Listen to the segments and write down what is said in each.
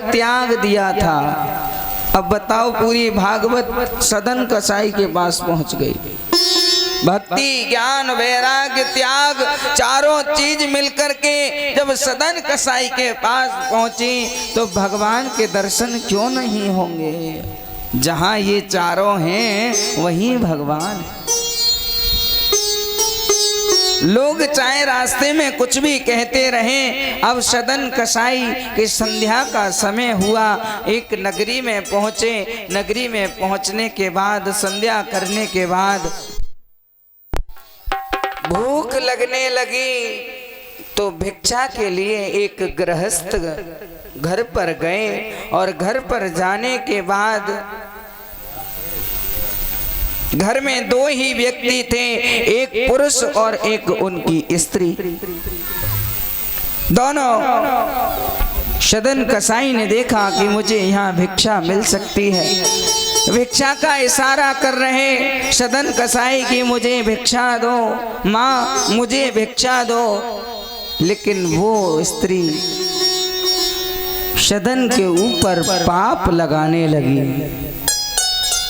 त्याग दिया था। अब बताओ, पूरी भागवत सदन कसाई के पास पहुंच गई। भक्ति, ज्ञान, वैराग्य, त्याग, चारों चीज मिलकर के जब सदन कसाई के पास पहुंची तो भगवान के दर्शन क्यों नहीं होंगे? जहां ये चारों हैं वहीं भगवान। लोग चाहे रास्ते में कुछ भी कहते रहें, अब सदन कसाई के संध्या का समय हुआ। एक नगरी में पहुंचे। नगरी में पहुंचने के बाद, संध्या करने के बाद भूख लगने लगी तो भिक्षा के लिए एक गृहस्थ घर पर गए। और घर पर जाने के बाद घर में दो ही व्यक्ति थे, एक पुरुष और एक उनकी स्त्री। दोनों सदन कसाई ने देखा कि मुझे यहाँ भिक्षा मिल सकती है। भिक्षा का इशारा कर रहे सदन कसाई की मुझे भिक्षा दो, माँ मुझे भिक्षा दो। लेकिन वो स्त्री सदन के ऊपर पाप लगाने लगी।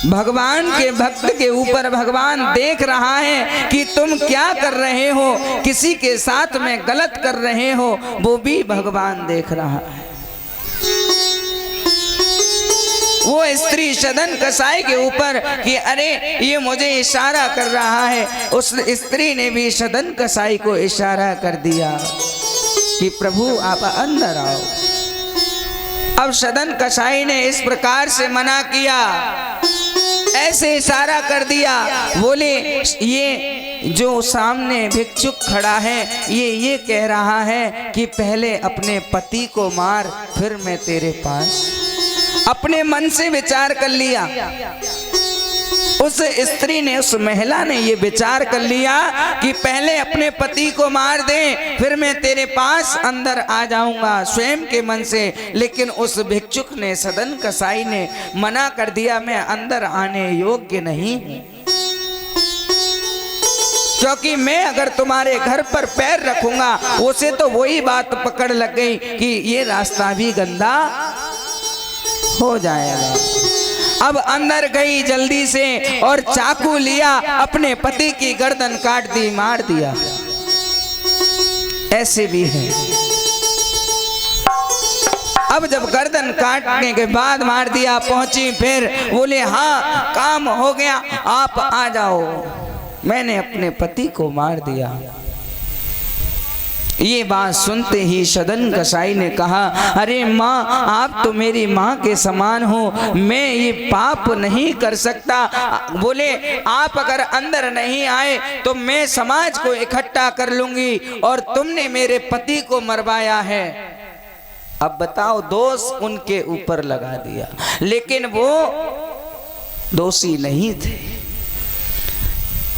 भगवान के भक्त के ऊपर भगवान देख रहा है कि तुम क्या कर रहे हो, किसी के साथ में गलत कर रहे हो, वो भी भगवान देख रहा है। वो स्त्री सदन कसाई के ऊपर कि अरे ये मुझे इशारा कर रहा है, उस स्त्री ने भी सदन कसाई को इशारा कर दिया कि प्रभु आप अंदर आओ। अब सदन कसाई ने इस प्रकार से मना किया, ऐसे इशारा कर दिया, बोले ये जो सामने भिक्षुक खड़ा है ये कह रहा है कि पहले अपने पति को मार फिर मैं तेरे पास। अपने मन से विचार कर लिया, उस स्त्री ने, उस महिला ने ये विचार कर लिया कि पहले अपने पति को मार दे फिर मैं तेरे पास अंदर आ जाऊंगा, स्वयं के मन से। लेकिन उस भिक्षुक ने, सदन कसाई ने मना कर दिया, मैं अंदर आने योग्य नहीं हूं, क्योंकि मैं अगर तुम्हारे घर पर पैर रखूंगा उसे तो वही बात पकड़ लग गई कि ये रास्ता भी गंदा हो जाएगा। अब अंदर गई जल्दी से और चाकू लिया, अपने पति की गर्दन काट दी, मार दिया। ऐसे भी है। अब जब गर्दन काटने के बाद मार दिया, पहुंची, फिर बोले हाँ काम हो गया, आप आ जाओ, मैंने अपने पति को मार दिया। ये बात सुनते ही सदन कसाई ने कहा, अरे माँ आप तो मेरी माँ के समान हो, मैं ये पाप नहीं कर सकता। बोले आप अगर अंदर नहीं आए तो मैं समाज को इकट्ठा कर लूंगी और तुमने मेरे पति को मरवाया है। अब बताओ, दोष उनके ऊपर लगा दिया, लेकिन वो दोषी नहीं थे।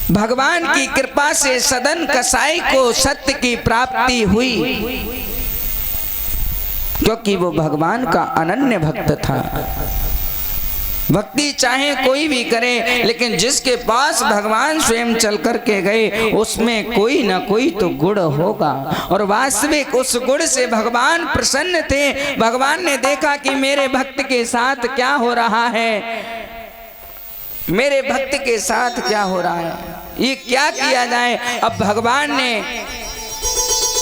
भगवान की कृपा से सदन कसाई को सत्य की प्राप्ति हुई, क्योंकि वो भगवान का अनन्य भक्त था। भक्ति चाहे कोई भी करे, लेकिन जिसके पास भगवान स्वयं चल कर के गए उसमें कोई ना कोई तो गुण होगा। और वास्तविक उस गुण से भगवान प्रसन्न थे। भगवान ने देखा कि मेरे भक्त के साथ क्या हो रहा है, मेरे भक्त के साथ क्या हो रहा है, ये क्या किया जाए। अब भगवान ने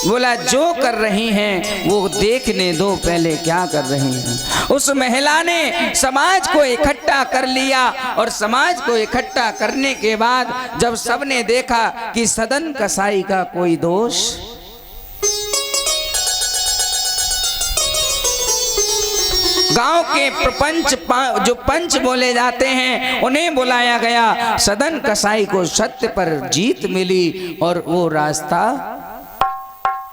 बोला जो कर रही हैं वो देखने दो, पहले क्या कर रही हैं। उस महिला ने समाज को इकट्ठा कर लिया और समाज को इकट्ठा करने के बाद जब सबने देखा कि सदन कसाई का कोई दोष, गांव के प्रपंच जो पंच बोले जाते हैं उन्हें बुलाया गया। सदन कसाई को सत्य पर जीत मिली और वो रास्ता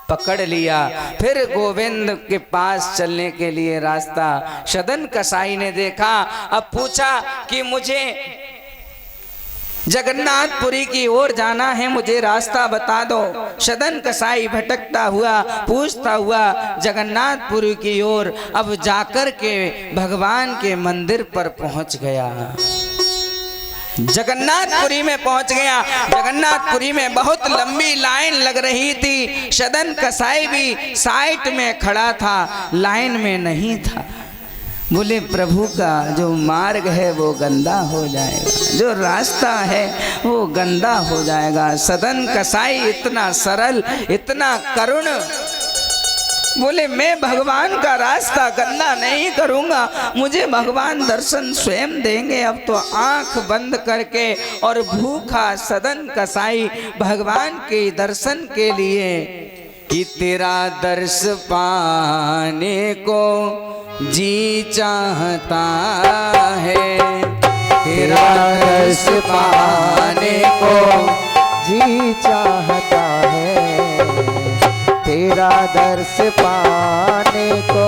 पकड़ लिया। फिर गोविंद के पास चलने के लिए रास्ता सदन कसाई ने देखा। अब पूछा कि मुझे जगन्नाथपुरी की ओर जाना है, मुझे रास्ता बता दो। सदन कसाई भटकता हुआ, पूछता हुआ जगन्नाथपुरी की ओर अब जाकर के भगवान के मंदिर पर पहुंच गया। जगन्नाथपुरी में पहुंच गया। जगन्नाथपुरी में बहुत लंबी लाइन लग रही थी। सदन कसाई भी साइड में खड़ा था, लाइन में नहीं था। बोले प्रभु का जो मार्ग है वो गंदा हो जाएगा, जो रास्ता है वो गंदा हो जाएगा। सदन कसाई इतना सरल, इतना करुण, बोले मैं भगवान का रास्ता गंदा नहीं करूंगा, मुझे भगवान दर्शन स्वयं देंगे। अब तो आंख बंद करके और भूखा सदन कसाई भगवान के दर्शन के लिए कि तेरा दर्श पाने को जी चाहता है, तेरा दर्श पाने को जी चाहता है, तेरा दर्श पाने को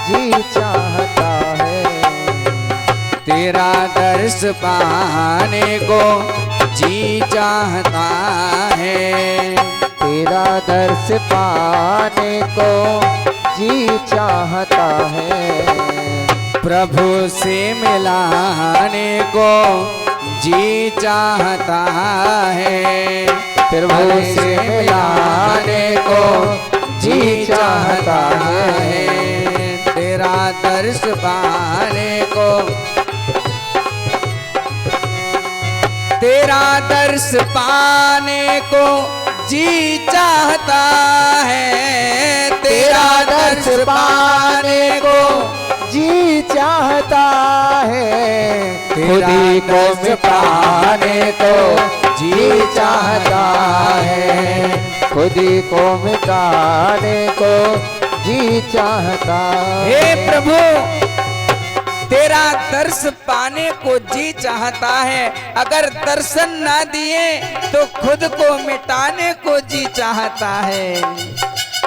जी चाहता है, तेरा दर्श पाने को जी चाहता है, तेरा दर्श पाने को जी चाहता है, प्रभु से मिलाने को जी चाहता है, प्रभु से मिलाने को जी चाहता है, तेरा दर्श पाने को, तेरा दर्श पाने को जी चाहता है, तेरा दर्श पाने को जी चाहता है, खुदी को मिटाने को जी चाहता है, खुदी को मिटाने को जी चाहता है। हे प्रभु तेरा दर्श पाने को जी चाहता है, अगर दर्शन ना दिए तो खुद को मिटाने को जी चाहता है,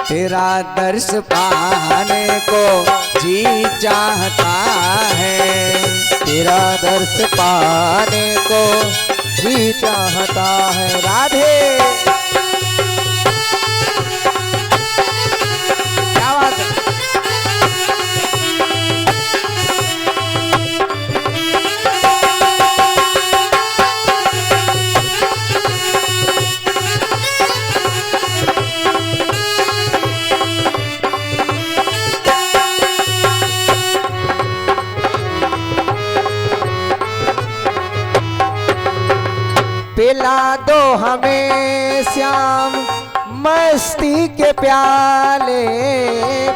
तेरा दर्श पाने को जी चाहता है, तेरा दर्श पाने को जी चाहता है। राधे क्या बात है। पिला दो हमें श्याम मस्ती के प्याले,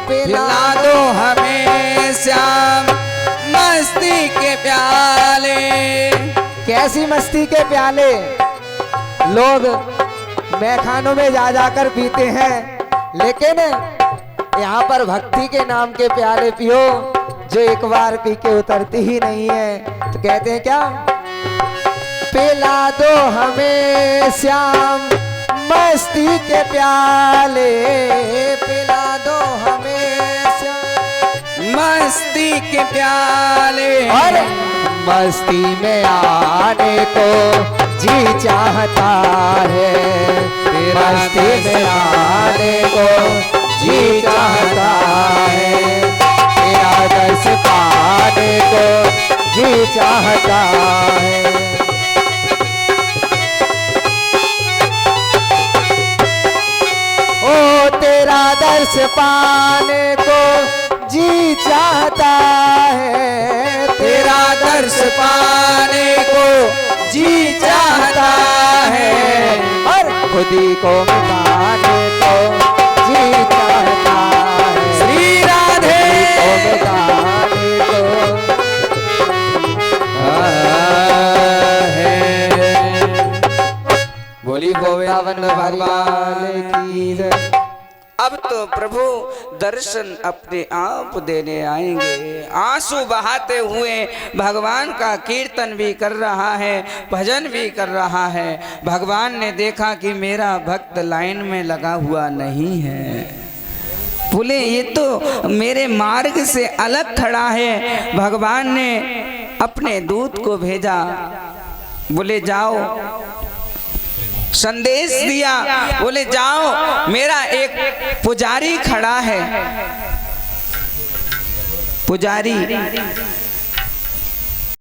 पिला दो हमें श्याम मस्ती के प्याले। कैसी मस्ती के प्याले? लोग मैखानों में जा जाकर पीते हैं, लेकिन यहाँ पर भक्ति के नाम के प्याले पियो जो एक बार पी के उतरती ही नहीं है। तो कहते हैं क्या? पिला दो हमें श्याम मस्ती के प्याले, पिला दो हमें श्याम मस्ती के प्याले। और मस्ती में आने को जी चाहता है, मस्ती में आने को जी चाहता है, तेरा दर्श पाने को जी चाहता है। ओ तेरा दर्श पाने को जी चाहता है, तेरा दर्श पाने को जी चाहता है, और खुदी को मिटाने को जी चाहता है। श्री राधे को मिटाने को बोली गोविंद भगवान की जय। अब तो प्रभु दर्शन अपने आप देने आएंगे। आंसू बहाते हुए भगवान का कीर्तन भी कर रहा है, भजन भी कर रहा है। भगवान ने देखा कि मेरा भक्त लाइन में लगा हुआ नहीं है, बोले ये तो मेरे मार्ग से अलग खड़ा है। भगवान ने अपने दूत को भेजा, बोले जाओ, संदेश दिया, बोले जाओ मेरा एक पुजारी खड़ा है, पुजारी